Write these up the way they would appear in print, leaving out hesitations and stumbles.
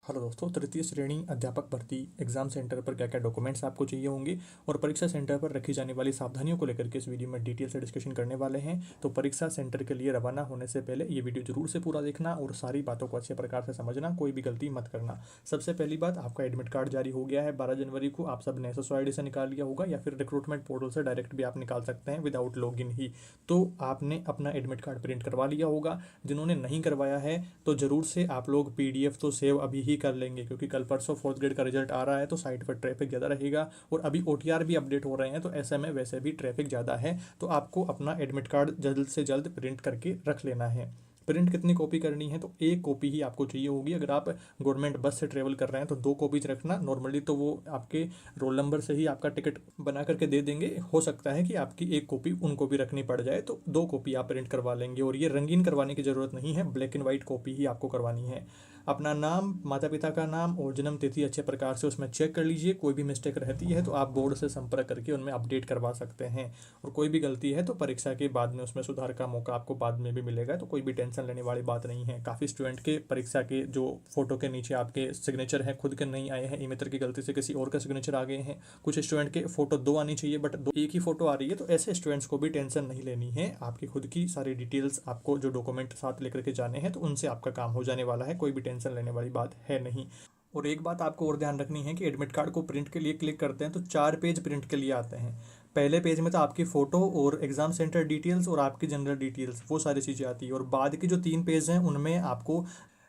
Hello दोस्तों, तृतीय श्रेणी अध्यापक भर्ती एग्जाम सेंटर पर क्या क्या डॉक्यूमेंट्स आपको चाहिए होंगे और परीक्षा सेंटर पर रखी जाने वाली सावधानियों को लेकर के इस वीडियो में डिटेल से डिस्कशन करने वाले हैं। तो परीक्षा सेंटर के लिए रवाना होने से पहले ये वीडियो जरूर से पूरा देखना और सारी बातों को अच्छे प्रकार से समझना, कोई भी गलती मत करना। सबसे पहली बात, आपका एडमिट कार्ड जारी हो गया है 12 जनवरी को। आप सब ने SSO से निकाल लिया होगा या फिर रिक्रूटमेंट पोर्टल से डायरेक्ट भी आप निकाल सकते हैं विदाउट लॉगिन ही। तो आपने अपना एडमिट कार्ड प्रिंट करवा लिया होगा। जिन्होंने नहीं करवाया है तो जरूर से आप लोग PDF तो सेव अभी ही कर लेंगे, क्योंकि कल परसों 4th ग्रेड का रिजल्ट आ रहा है तो साइट पर ट्रैफिक ज़्यादा रहेगा और अभी OTR भी अपडेट हो रहे हैं, तो ऐसे में वैसे भी ट्रैफिक ज़्यादा है। तो आपको अपना एडमिट कार्ड जल्द से जल्द प्रिंट करके रख लेना है। प्रिंट कितनी कॉपी करनी है, तो एक कॉपी ही आपको चाहिए होगी। अगर आप गवर्नमेंट बस से ट्रेवल कर रहे हैं तो 2 कॉपीज रखना। नॉर्मली तो वो आपके रोल नंबर से ही आपका टिकट बना करके दे देंगे। हो सकता है कि आपकी एक कॉपी उनको भी रखनी पड़ जाए, तो 2 कॉपी आप प्रिंट करवा लेंगे। और ये रंगीन करवाने की ज़रूरत नहीं है, ब्लैक एंड वाइट कॉपी ही आपको करवानी है। अपना नाम, माता पिता का नाम और जन्म तिथि अच्छे प्रकार से उसमें चेक कर लीजिए। कोई भी मिस्टेक रहती है तो आप बोर्ड से संपर्क करके उनमें अपडेट करवा सकते हैं। और कोई भी गलती है तो परीक्षा के बाद में उसमें सुधार का मौका आपको बाद में भी मिलेगा, तो कोई भी टेंशन लेने वाली बात नहीं है। काफ़ी स्टूडेंट के परीक्षा के जो फोटो के नीचे आपके सिग्नेचर हैं खुद के नहीं आए हैं, ई-मित्र की गलती से किसी और का सिग्नेचर आ गए हैं। कुछ स्टूडेंट के फोटो 2 आनी चाहिए बट एक ही फोटो आ रही है, तो ऐसे स्टूडेंट्स को भी टेंशन नहीं लेनी है। आपकी खुद की सारी डिटेल्स, आपको जो डॉक्यूमेंट साथ लेकर के जाने हैं तो उनसे आपका काम हो जाने वाला है। कोई भी टेंशन लेने वाली बात है नहीं। और एक बात आपको और ध्यान रखनी है कि एडमिट कार्ड को प्रिंट के लिए क्लिक करते हैं तो 4 पेज प्रिंट के लिए आते हैं। पहले पेज में तो आपकी फ़ोटो और एग्ज़ाम सेंटर डिटेल्स और आपकी जनरल डिटेल्स, वो सारी चीज़ें आती है। और बाद के जो 3 पेज हैं उनमें आपको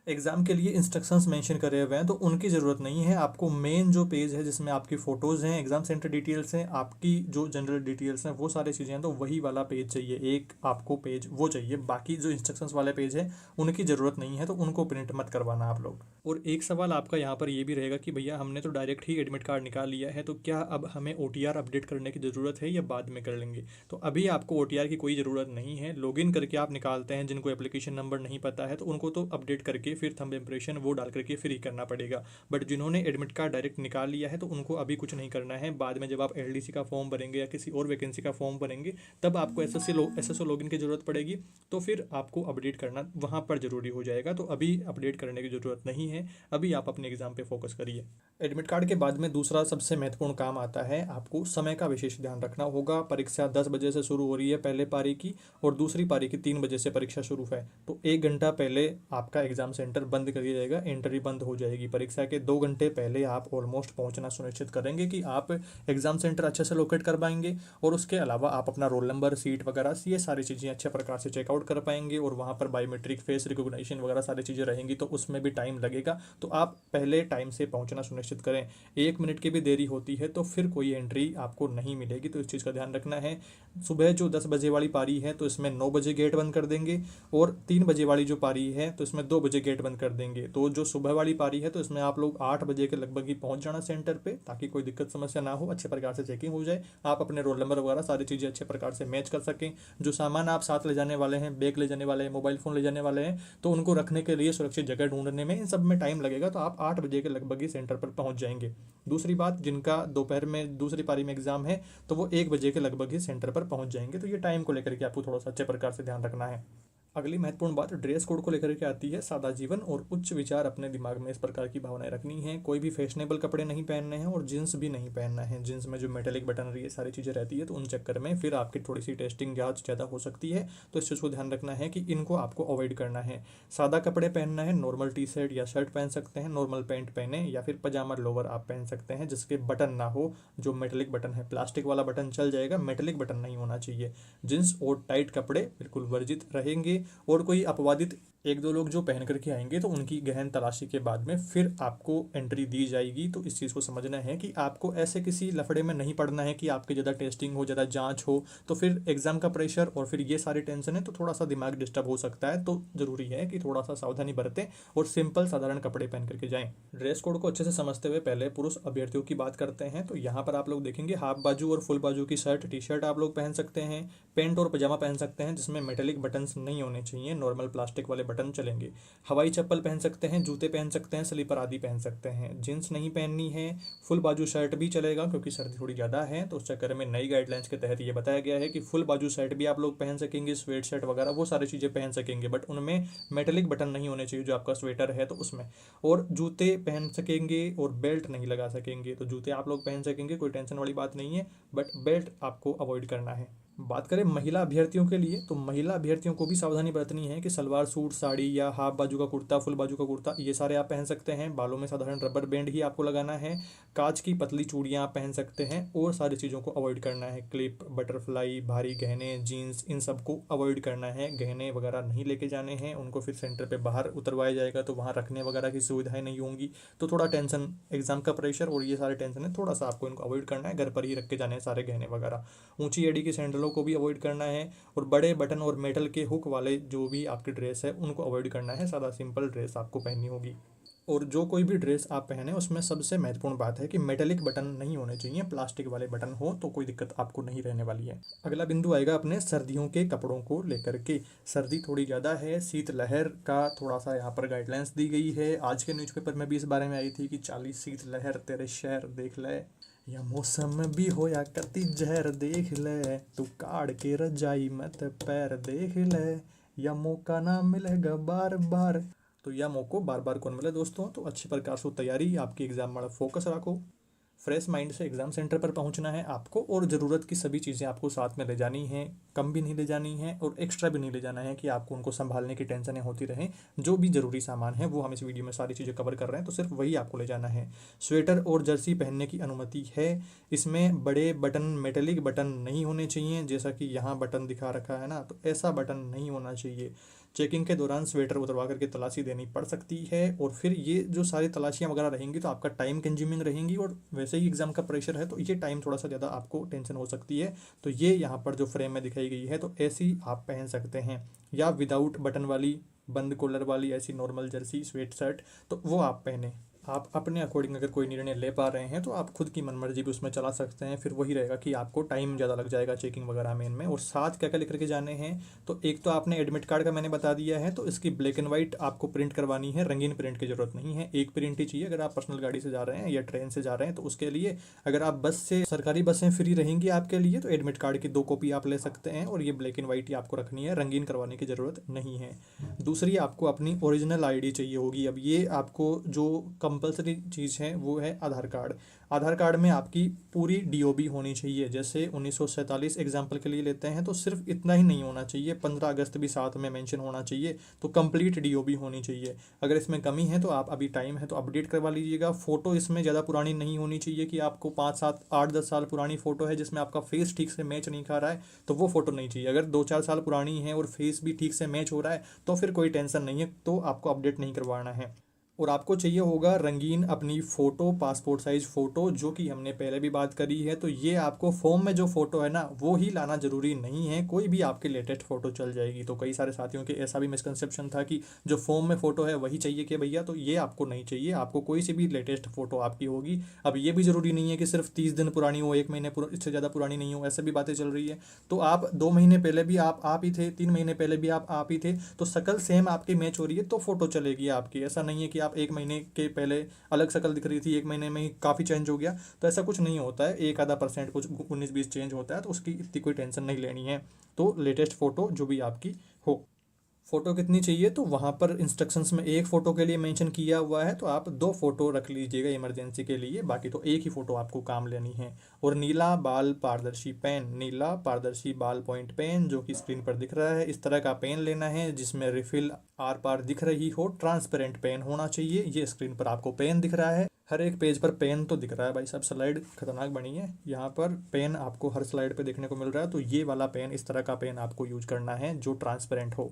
एग्ज़ाम के लिए इंस्ट्रक्शंस मेंशन करे हुए हैं, तो उनकी ज़रूरत नहीं है। आपको मेन जो पेज है जिसमें आपकी फ़ोटोज़ हैं, एग्ज़ाम सेंटर डिटेल्स हैं, आपकी जो जनरल डिटेल्स हैं, वो सारी चीज़ें हैं, तो वही वाला पेज चाहिए। एक आपको पेज वो चाहिए। बाकी जो इंस्ट्रक्शंस वाले पेज है उनकी ज़रूरत नहीं है, तो उनको प्रिंट मत करवाना आप लोग। और एक सवाल आपका यहाँ पर ये भी रहेगा कि भैया हमने तो डायरेक्ट ही एडमिट कार्ड निकाल लिया है, तो क्या अब हमें OTR अपडेट करने की ज़रूरत है या बाद में कर लेंगे? तो अभी आपको OTR की कोई ज़रूरत नहीं है। लॉगिन करके आप निकालते हैं। जिनको एप्लीकेशन नंबर नहीं पता है तो उनको तो अपडेट करके फिर थंब इम्प्रेशन वो डाल करके फिर ही करना पड़ेगा। बट जिन्होंने एडमिट कार्ड डायरेक्ट निकाल लिया है तो उनको अभी कुछ नहीं करना है। बाद में जब आप LDC का फॉर्म भरेंगे या किसी और वैकेंसी का फॉर्म भरेंगे तब आपको SSO लॉगिन की ज़रूरत पड़ेगी, तो फिर आपको अपडेट करना वहाँ पर ज़रूरी हो जाएगा। तो अभी अपडेट करने की ज़रूरत नहीं है। अभी आप अपने एग्ज़ाम पे फोकस करिए। एडमिट कार्ड के बाद में दूसरा सबसे महत्वपूर्ण काम आता है, आपको समय का विशेष ध्यान रखना होगा। परीक्षा 10 बजे से शुरू हो रही है पहले पारी की, और दूसरी पारी की 3 बजे से परीक्षा शुरू है। तो 1 घंटा पहले आपका एग्ज़ाम सेंटर बंद कर दिया जाएगा, एंट्री बंद हो जाएगी। परीक्षा के 2 घंटे पहले आप ऑलमोस्ट पहुंचना सुनिश्चित करेंगे कि आप एग्ज़ाम सेंटर अच्छे से लोकेट कर पाएंगे। और उसके अलावा आप अपना रोल नंबर, सीट वगैरह, ये सारी चीज़ें अच्छे प्रकार से चेकआउट कर पाएंगे। और वहाँ पर बायोमेट्रिक, फेस रिकॉग्निशन वगैरह सारी चीज़ें रहेंगी, तो उसमें भी टाइम लगेगा। तो आप पहले टाइम से पहुंचना सुनिश्चित करें। 1 मिनट की भी देरी होती है तो फिर कोई एंट्री आपको नहीं मिलेगी, तो इस चीज़ का ध्यान रखना है। सुबह जो 10 बजे वाली पारी है तो इसमें 9 बजे गेट बंद कर देंगे, और 3 बजे वाली जो पारी है तो इसमें 2 बजे गेट बंद कर देंगे। तो जो सुबह वाली पारी है तो इसमें आप लोग 8 बजे के लगभग ही पहुंच जाना सेंटर पे, ताकि कोई दिक्कत समस्या ना हो, अच्छे प्रकार से चेकिंग हो जाए, आप अपने रोल नंबर वगैरह सारी चीज़ें अच्छे प्रकार से मैच कर सकें। जो सामान आप साथ ले जाने वाले हैं, बैग ले जाने वाले हैं, मोबाइल फ़ोन ले जाने वाले हैं, तो उनको रखने के लिए सुरक्षित जगह ढूंढने में इन सब में टाइम लगेगा। तो आप 8 बजे के लगभग ही सेंटर पर पहुंच जाएंगे। दूसरी बात, जिनका दोपहर में दूसरी पारी में एग्जाम है तो वो 1 बजे के लगभग ही सेंटर पर पहुंच जाएंगे। तो ये टाइम को लेकर के आपको थोड़ा सा अच्छे प्रकार से ध्यान रखना है। अगली महत्वपूर्ण बात ड्रेस कोड को लेकर के आती है। सादा जीवन और उच्च विचार अपने दिमाग में इस प्रकार की भावनाएं रखनी है। कोई भी फैशनेबल कपड़े नहीं पहनने हैं और जींस भी नहीं पहनना है। जींस में जो मेटेलिक बटन रही है सारी चीज़ें रहती है, तो उन चक्कर में फिर आपकी थोड़ी सी टेस्टिंग जांच ज़्यादा हो सकती है। तो इस चीज़ को ध्यान रखना है कि इनको आपको अवॉइड करना है। सादा कपड़े पहनना है, नॉर्मल टी-शर्ट या शर्ट पहन सकते हैं, नॉर्मल पैंट पहने, या फिर पजामा लोवर आप पहन सकते हैं जिसके बटन ना हो। जो मेटेलिक बटन है, प्लास्टिक वाला बटन चल जाएगा, मेटेलिक बटन नहीं होना चाहिए। जींस और टाइट कपड़े बिल्कुल वर्जित रहेंगे। और कोई अपवादित 1-2 लोग जो पहन करके आएंगे तो उनकी गहन तलाशी के बाद में फिर आपको एंट्री दी जाएगी। तो इस चीज़ को समझना है कि आपको ऐसे किसी लफड़े में नहीं पड़ना है कि आपकी ज़्यादा टेस्टिंग हो, ज़्यादा जांच हो, तो फिर एग्जाम का प्रेशर और फिर ये सारी टेंशन है, तो थोड़ा सा दिमाग डिस्टर्ब हो सकता है। तो ज़रूरी है कि थोड़ा सा सावधानी बरतें और सिंपल साधारण कपड़े पहन करके जाएं। ड्रेस कोड को अच्छे से समझते हुए पहले पुरुष अभ्यर्थियों की बात करते हैं। तो यहाँ पर आप लोग देखेंगे हाफ बाजू और फुल बाजू की शर्ट, टी-शर्ट आप लोग पहन सकते हैं। पैंट और पजामा पहन सकते हैं जिसमें मेटेलिक बटन्स नहीं होने चाहिए, नॉर्मल प्लास्टिक वाले बटन चलेंगे। हवाई चप्पल पहन सकते हैं, जूते पहन सकते हैं, स्लीपर आदि पहन सकते हैं। जीन्स नहीं पहननी है, फुल बाजू शर्ट भी चलेगा क्योंकि सर्दी थोड़ी ज़्यादा है, तो उस चक्कर में नई गाइडलाइंस के तहत ये बताया गया है कि फुल बाजू शर्ट भी आप लोग पहन सकेंगे, स्वेट शर्ट वगैरह वो सारी चीज़ें पहन सकेंगे, बट उनमें मेटेलिक बटन नहीं होने चाहिए जो आपका स्वेटर है तो उसमें। और जूते पहन सकेंगे और बेल्ट नहीं लगा सकेंगे। तो जूते आप लोग पहन सकेंगे, कोई टेंशन वाली बात नहीं है, बट बेल्ट आपको अवॉइड करना है। बात करें महिला अभ्यर्थियों के लिए, तो महिला अभ्यर्थियों को भी सावधानी बरतनी है कि सलवार सूट, साड़ी या हाफ बाजू का कुर्ता, फुल बाजू का कुर्ता, ये सारे आप पहन सकते हैं। बालों में साधारण रबर बैंड ही आपको लगाना है। कांच की पतली चूड़ियाँ आप पहन सकते हैं और सारी चीज़ों को अवॉइड करना है। क्लिप, बटरफ्लाई, भारी गहने, जीन्स, इन सब को अवॉइड करना है। गहने वगैरह नहीं लेके जाने हैं, उनको फिर सेंटर पे बाहर उतरवाया जाएगा तो वहाँ रखने वगैरह की सुविधाएं नहीं होंगी। तो थोड़ा टेंशन, एग्जाम का प्रेशर और ये सारे टेंशन है, थोड़ा सा आपको इनको अवॉइड करना है। घर पर ही रख के जाने हैं सारे गहने वगैरह। ऊंची एड़ी की सैंडलों को भी अवॉइड करना है और बड़े बटन और मेटल के हुक वाले जो भी आपकी ड्रेस है उनको अवॉइड करना है। सादा सिंपल ड्रेस आपको पहननी होगी। और जो कोई भी ड्रेस आप पहने उसमें सबसे महत्वपूर्ण बात है कि मेटेलिक बटन नहीं होने चाहिए, प्लास्टिक वाले बटन हो तो कोई दिक्कत आपको नहीं रहने वाली है। अगला बिंदु आएगा अपने सर्दियों के कपड़ों को लेकर के। सर्दी थोड़ी ज़्यादा है, शीतलहर का थोड़ा सा यहाँ पर गाइडलाइंस दी गई है। आज के न्यूज़पेपर में भी इस बारे में आई थी कि 40 शीतलहर तेरे शहर देख ले, या मौसम भी हो या कति जहर देख ले, तू काड़ के रजाई मत पैर देख ले, या मौका ना मिलेगा बार बार। तो यह मौको बार बार कौन मिले दोस्तों, तो अच्छी प्रकार से तैयारी, आपकी एग्जाम में फोकस रखो, फ्रेश माइंड से एग्जाम सेंटर पर पहुंचना है आपको। और ज़रूरत की सभी चीज़ें आपको साथ में ले जानी हैं, कम भी नहीं ले जानी है और एक्स्ट्रा भी नहीं ले जाना है कि आपको उनको संभालने की टेंशनें होती रहें। जो भी ज़रूरी सामान है वो हम इस वीडियो में सारी चीज़ें कवर कर रहे हैं, तो सिर्फ वही आपको ले जाना है। स्वेटर और जर्सी पहनने की अनुमति है। इसमें बड़े बटन, मेटेलिक बटन नहीं होने चाहिए, जैसा कि यहाँ बटन दिखा रखा है ना, तो ऐसा बटन नहीं होना चाहिए। चेकिंग के दौरान स्वेटर उतरवा करके तलाशी देनी पड़ सकती है और फिर ये जो सारी तलाशियाँ वगैरह रहेंगी तो आपका टाइम कंज्यूमिंग रहेंगी और वैसे ही एग्जाम का प्रेशर है तो ये टाइम थोड़ा सा ज़्यादा आपको टेंशन हो सकती है। तो ये यहाँ पर जो फ्रेम में दिखाई गई है तो ऐसी आप पहन सकते हैं, या विदाउट बटन वाली, बंद कॉलर वाली ऐसी नॉर्मल जर्सी, स्वेट शर्ट, तो वो आप पहने। आप अपने अकॉर्डिंग अगर कोई निर्णय ले पा रहे हैं तो आप खुद की मनमर्जी भी उसमें चला सकते हैं। फिर वही रहेगा कि आपको टाइम ज़्यादा लग जाएगा चेकिंग वगैरह में इनमें। और साथ क्या क्या लेकर के जाने हैं, तो एक तो आपने एडमिट कार्ड का मैंने बता दिया है, तो इसकी ब्लैक एंड वाइट आपको प्रिंट करवानी है। रंगीन प्रिंट की ज़रूरत नहीं है, एक प्रिंट ही चाहिए। अगर आप पर्सनल गाड़ी से जा रहे हैं या ट्रेन से जा रहे हैं तो उसके लिए, अगर आप बस से, सरकारी बसें फ्री रहेंगी आपके लिए, तो एडमिट कार्ड की 2 कॉपी आप ले सकते हैं और ये ब्लैक एंड वाइट ही आपको रखनी है, रंगीन करवाने की ज़रूरत नहीं है। दूसरी, आपको अपनी ओरिजिनल आईडी चाहिए होगी। अब ये आपको जो कंपलसरी चीज़ है वो है आधार कार्ड। आधार कार्ड में आपकी पूरी डीओबी होनी चाहिए। जैसे 1947 एग्जाम्पल के लिए लेते हैं तो सिर्फ इतना ही नहीं होना चाहिए, 15 अगस्त भी साथ में मेंशन होना चाहिए, तो कंप्लीट डीओबी होनी चाहिए। अगर इसमें कमी है तो आप, अभी टाइम है तो अपडेट करवा लीजिएगा। फ़ोटो इसमें ज़्यादा पुरानी नहीं होनी चाहिए कि आपको 5, 7, 8, 10 साल पुरानी फ़ोटो है जिसमें आपका फेस ठीक से मैच नहीं खा रहा है, तो वो फ़ोटो नहीं चाहिए। अगर 2, 4 साल पुरानी है और फेस भी ठीक से मैच हो रहा है तो फिर कोई टेंशन नहीं है, तो आपको अपडेट नहीं करवाना है। और आपको चाहिए होगा रंगीन अपनी फ़ोटो, पासपोर्ट साइज़ फ़ोटो, जो कि हमने पहले भी बात करी है। तो ये आपको फॉर्म में जो फ़ोटो है ना वो ही लाना ज़रूरी नहीं है, कोई भी आपकी लेटेस्ट फ़ोटो चल जाएगी। तो कई सारे साथियों के ऐसा भी मिसकंसेप्शन था कि जो फॉर्म में फ़ोटो है वही चाहिए कि भैया, तो ये आपको नहीं चाहिए, आपको कोई सी भी लेटेस्ट फ़ोटो आपकी होगी। अब ये भी ज़रूरी नहीं है कि सिर्फ 30 दिन पुरानी हो, 1 महीने इससे ज़्यादा पुरानी नहीं हो, ऐसे भी बातें चल रही है। तो आप 2 महीने पहले भी आप ही थे, 3 महीने पहले भी आप ही थे, तो शकल सेम आपकी मैच हो रही है तो फ़ोटो चलेगी आपकी। ऐसा नहीं है कि आप 1 महीने के पहले अलग शक्ल दिख रही थी, 1 महीने में ही काफ़ी चेंज हो गया, तो ऐसा कुछ नहीं होता है। 1 आधा % कुछ 19-20 चेंज होता है, तो उसकी इतनी कोई टेंशन नहीं लेनी है। तो लेटेस्ट फ़ोटो जो भी आपकी हो। फ़ोटो कितनी चाहिए, तो वहाँ पर इंस्ट्रक्शंस में 1 फ़ोटो के लिए मेंशन किया हुआ है, तो आप 2 फ़ोटो रख लीजिएगा इमरजेंसी के लिए, बाकी तो 1 ही फ़ोटो आपको काम लेनी है। और नीला बाल पारदर्शी पेन, नीला पारदर्शी बाल पॉइंट पेन जो कि स्क्रीन पर दिख रहा है, इस तरह का पेन लेना है जिसमें रिफिल आर पार दिख रही हो। ट्रांसपेरेंट पेन होना चाहिए। ये स्क्रीन पर आपको पेन दिख रहा है, हर एक पेज पर पेन तो दिख रहा है भाई साहब, स्लाइड खतरनाक बनी है, यहाँ पर पेन आपको हर स्लाइड पे देखने को मिल रहा है। तो ये वाला पेन, इस तरह का पेन आपको यूज करना है जो ट्रांसपेरेंट हो।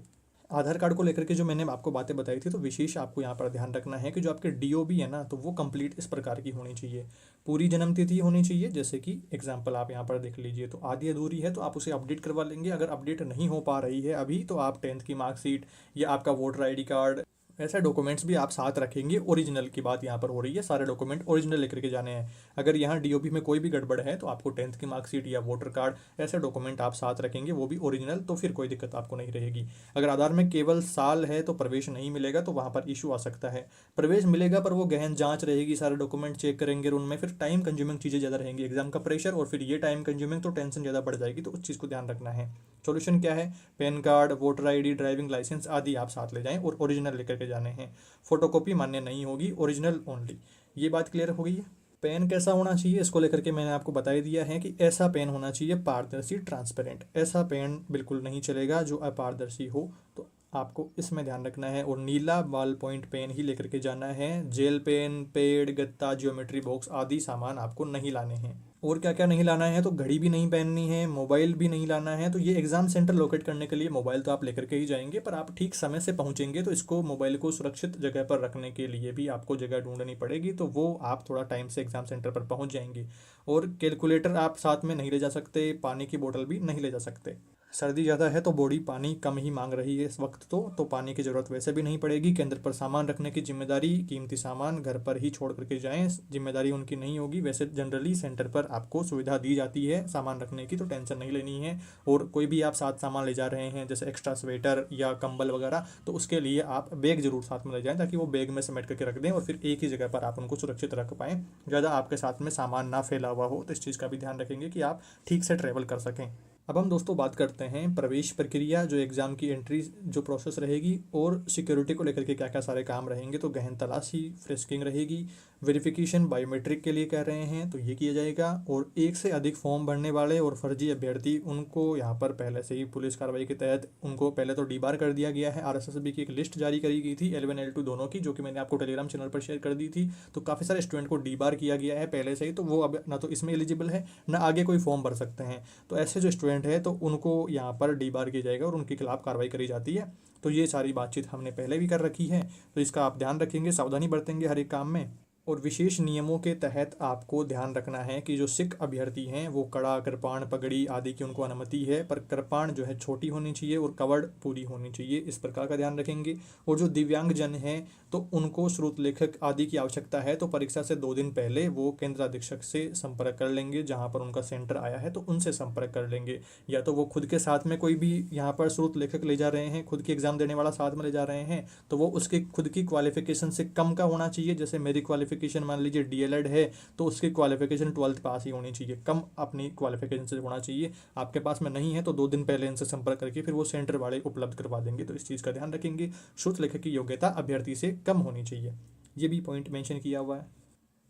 आधार कार्ड को लेकर के जो मैंने आपको बातें बताई थी, तो विशेष आपको यहाँ पर ध्यान रखना है कि जो आपके डीओबी है ना, तो वो कंप्लीट इस प्रकार की होनी चाहिए। पूरी जन्म तिथि होनी चाहिए, जैसे कि एग्जांपल आप यहाँ पर देख लीजिए, तो आधी अधूरी है तो आप उसे अपडेट करवा लेंगे। अगर अपडेट नहीं हो पा रही है अभी, तो आप 10th की मार्कशीट या आपका वोटर ID कार्ड, ऐसे डॉक्यूमेंट्स भी आप साथ रखेंगे। ओरिजिनल की बात यहाँ पर हो रही है, सारे डॉक्यूमेंट ओरिजिनल लेकर के जाने हैं। अगर यहाँ डीओबी में कोई भी गड़बड़ है तो आपको 10th की मार्कशीट या वोटर कार्ड, ऐसे डॉक्यूमेंट आप साथ रखेंगे, वो भी ओरिजिनल, तो फिर कोई दिक्कत आपको नहीं रहेगी। अगर आधार में केवल साल है तो प्रवेश नहीं मिलेगा, तो वहाँ पर इशू आ सकता है। प्रवेश मिलेगा पर वो गहन जांच रहेगी, सारे डॉक्यूमेंट चेक करेंगे, और उनमें फिर टाइम कंज्यूमिंग चीज़ें ज़्यादा रहेंगी, एग्जाम का प्रेशर और फिर ये टाइम कंज्यूमिंग, तो टेंशन ज़्यादा बढ़ जाएगी। तो उस चीज़ को ध्यान रखना है। सॉल्यूशन क्या है? Pan card, voter ID, driving licence आदि आप साथ ले जाएं और ओरिजिनल लेकर के जाने हैं। फोटोकॉपी मान्य नहीं होगी, ओरिजिनल ओनली। ये बात क्लियर हो गई है। पेन कैसा होना चाहिए, इसको लेकर के मैंने आपको बता ही दिया है कि ऐसा पेन होना चाहिए पारदर्शी, ट्रांसपेरेंट। ऐसा पेन बिल्कुल नहीं चलेगा जो अपारदर्शी हो, तो आपको इसमें ध्यान रखना है। और नीला बॉल पॉइंट पेन ही लेकर के जाना है। जेल पेन, पेड़, गत्ता, ज्योमेट्री बॉक्स आदि सामान आपको नहीं लाने हैं। और क्या क्या नहीं लाना है, तो घड़ी भी नहीं पहननी है, मोबाइल भी नहीं लाना है। तो ये एग्जाम सेंटर लोकेट करने के लिए मोबाइल तो आप लेकर के ही जाएंगे, पर आप ठीक समय से पहुंचेंगे तो इसको, मोबाइल को सुरक्षित जगह पर रखने के लिए भी आपको जगह ढूंढनी पड़ेगी, तो वो आप थोड़ा टाइम से एग्जाम सेंटर पर पहुंच जाएंगे। और कैलकुलेटर आप साथ में नहीं ले जा सकते, पानी की बोतल भी नहीं ले जा सकते। सर्दी ज़्यादा है तो बॉडी पानी कम ही मांग रही है इस वक्त, तो पानी की ज़रूरत वैसे भी नहीं पड़ेगी। केंद्र पर सामान रखने की जिम्मेदारी, कीमती सामान घर पर ही छोड़ करके जाएं, जिम्मेदारी उनकी नहीं होगी। वैसे जनरली सेंटर पर आपको सुविधा दी जाती है सामान रखने की, तो टेंशन नहीं लेनी है। और कोई भी आप साथ सामान ले जा रहे हैं, जैसे एक्स्ट्रा स्वेटर या कंबल वगैरह, तो उसके लिए आप बैग जरूर साथ में ले जाएं, ताकि वो बैग में समेट करके रख दें और फिर एक ही जगह पर आप उनको सुरक्षित रख पाएँ, ज़्यादा आपके साथ में सामान ना फैला हुआ हो। तो इस चीज़ का भी ध्यान रखेंगे कि आप ठीक से ट्रैवल कर सकें। अब हम दोस्तों बात करते हैं प्रवेश प्रक्रिया, जो एग्ज़ाम की एंट्री जो प्रोसेस रहेगी, और सिक्योरिटी को लेकर के क्या क्या सारे काम रहेंगे। तो गहन तलाशी, फ्रिस्किंग रहेगी, वेरिफिकेशन बायोमेट्रिक के लिए कह रहे हैं तो ये किया जाएगा। और एक से अधिक फॉर्म भरने वाले और फर्जी अभ्यर्थी, उनको यहाँ पर पहले से ही पुलिस कार्रवाई के तहत उनको पहले तो डीबार कर दिया गया है। आरएसएसबी की एक लिस्ट जारी करी गई थी L1 L2 दोनों की, जो कि मैंने आपको टेलीग्राम चैनल पर शेयर कर दी थी। तो काफ़ी सारे स्टूडेंट को डीबार किया गया है पहले से ही, तो वो अब ना तो इसमें एलिजिबल है ना आगे कोई फॉर्म भर सकते हैं। तो ऐसे जो स्टूडेंट है तो उनको यहाँ पर डीबार किया जाएगा और उनके खिलाफ कार्रवाई करी जाती है। तो ये सारी बातचीत हमने पहले भी कर रखी है, तो इसका आप ध्यान रखेंगे, सावधानी बरतेंगे हर एक काम में। और विशेष नियमों के तहत आपको ध्यान रखना है कि जो सिख अभ्यर्थी हैं वो कड़ा, कृपाण, पगड़ी आदि की उनको अनुमति है, पर कृपाण जो है छोटी होनी चाहिए और कवड़ पूरी होनी चाहिए, इस प्रकार का ध्यान रखेंगे। और जो दिव्यांग जन हैं तो उनको स्रोत लेखक आदि की आवश्यकता है, तो परीक्षा से 2 दिन पहले वो केंद्र अधीक्षक से संपर्क कर लेंगे, जहाँ पर उनका सेंटर आया है तो उनसे संपर्क कर लेंगे। या तो वो खुद के साथ में कोई भी यहाँ पर स्रोत लेखक ले जा रहे हैं, खुद की एग्जाम देने वाला साथ में ले जा रहे हैं, तो वो उसकी खुद की क्वालिफिकेशन से कम का होना चाहिए। जैसे मेरी क्वालिफिकेशन मान लीजिए डीएलएड है, तो उसकी क्वालिफिकेशन 12th पास ही होनी चाहिए, कम अपनी क्वालिफिकेशन से होना चाहिए। आपके पास में नहीं है तो 2 दिन पहले इनसे संपर्क करके फिर वो सेंटर वाले उपलब्ध करवा देंगे। तो इस चीज़ का ध्यान रखेंगे। श्रुत लेखक की योग्यता अभ्यर्थी से कम होनी चाहिए, ये भी पॉइंट मेंशन किया हुआ है।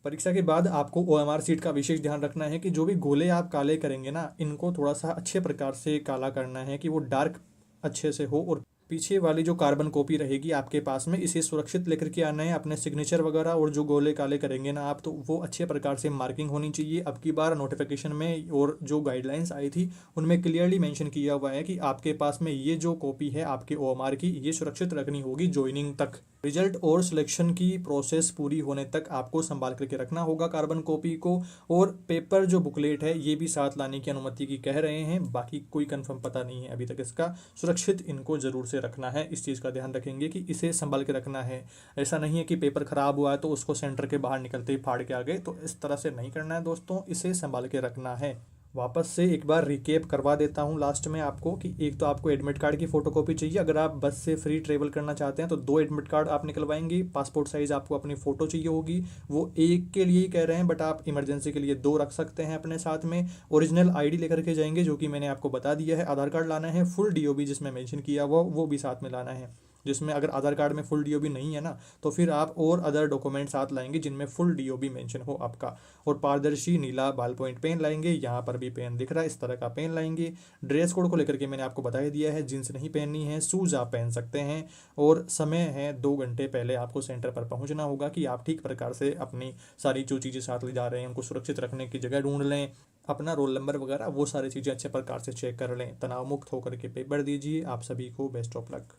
परीक्षा के बाद आपको ओएमआर सीट का विशेष ध्यान रखना है कि जो भी गोले आप काले करेंगे ना, इनको थोड़ा सा अच्छे प्रकार से काला करना है कि वो डार्क अच्छे से हो। और पीछे वाली जो कार्बन कॉपी रहेगी आपके पास में, इसे सुरक्षित लेकर के आना है, अपने सिग्नेचर वगैरह। और जो गोले काले करेंगे ना आप, तो वो अच्छे प्रकार से मार्किंग होनी चाहिए। अब की बार नोटिफिकेशन में और जो गाइडलाइंस आई थी उनमें क्लियरली मेंशन किया हुआ है कि आपके पास में ये जो कॉपी है आपके ओएमआर की, ये सुरक्षित रखनी होगी ज्वाइनिंग तक। रिजल्ट और सिलेक्शन की प्रोसेस पूरी होने तक आपको संभाल करके रखना होगा कार्बन कॉपी को। और पेपर जो बुकलेट है ये भी साथ लाने की अनुमति की कह रहे हैं, बाकी कोई कंफर्म पता नहीं है अभी तक इसका। सुरक्षित इनको ज़रूर से रखना है, इस चीज़ का ध्यान रखेंगे कि इसे संभाल के रखना है। ऐसा नहीं है कि पेपर ख़राब हुआ है तो उसको सेंटर के बाहर निकलते ही फाड़ के आ गए, तो इस तरह से नहीं करना है दोस्तों, इसे संभाल के रखना है। वापस से एक बार रिकेप करवा देता हूँ लास्ट में आपको कि एक तो आपको एडमिट कार्ड की फ़ोटोकॉपी चाहिए, अगर आप बस से फ्री ट्रेवल करना चाहते हैं तो 2 एडमिट कार्ड आप निकलवाएंगे। पासपोर्ट साइज़ आपको अपनी फ़ोटो चाहिए होगी, वो एक के लिए ही कह रहे हैं, बट आप इमरजेंसी के लिए 2 रख सकते हैं अपने साथ में। ओरिजिनल आईडी लेकर के जाएंगे, जो कि मैंने आपको बता दिया है। आधार कार्ड लाना है, फुल डीओबी जिसमें मेंशन किया हुआ वो भी साथ में लाना है। जिसमें अगर आधार कार्ड में फुल डीओबी नहीं है ना, तो फिर आप और अदर डॉक्यूमेंट साथ लाएंगे जिनमें फुल डीओबी मेंशन हो आपका। और पारदर्शी नीला बॉल पॉइंट पेन लाएंगे, यहाँ पर भी पेन दिख रहा है, इस तरह का पेन लाएंगे। ड्रेस कोड को लेकर के मैंने आपको बता ही दिया है, जींस नहीं पहननी है, शूज़ आप पहन सकते हैं। और समय है 2 घंटे पहले आपको सेंटर पर पहुँचना होगा कि आप ठीक प्रकार से अपनी सारी जो चीज़ें साथ ले जा रहे हैं उनको सुरक्षित रखने की जगह ढूंढ लें, अपना रोल नंबर वगैरह वो सारी चीज़ें अच्छे प्रकार से चेक कर लें। तनाव मुक्त होकर के पेपर दीजिए। आप सभी को बेस्ट ऑफ लक।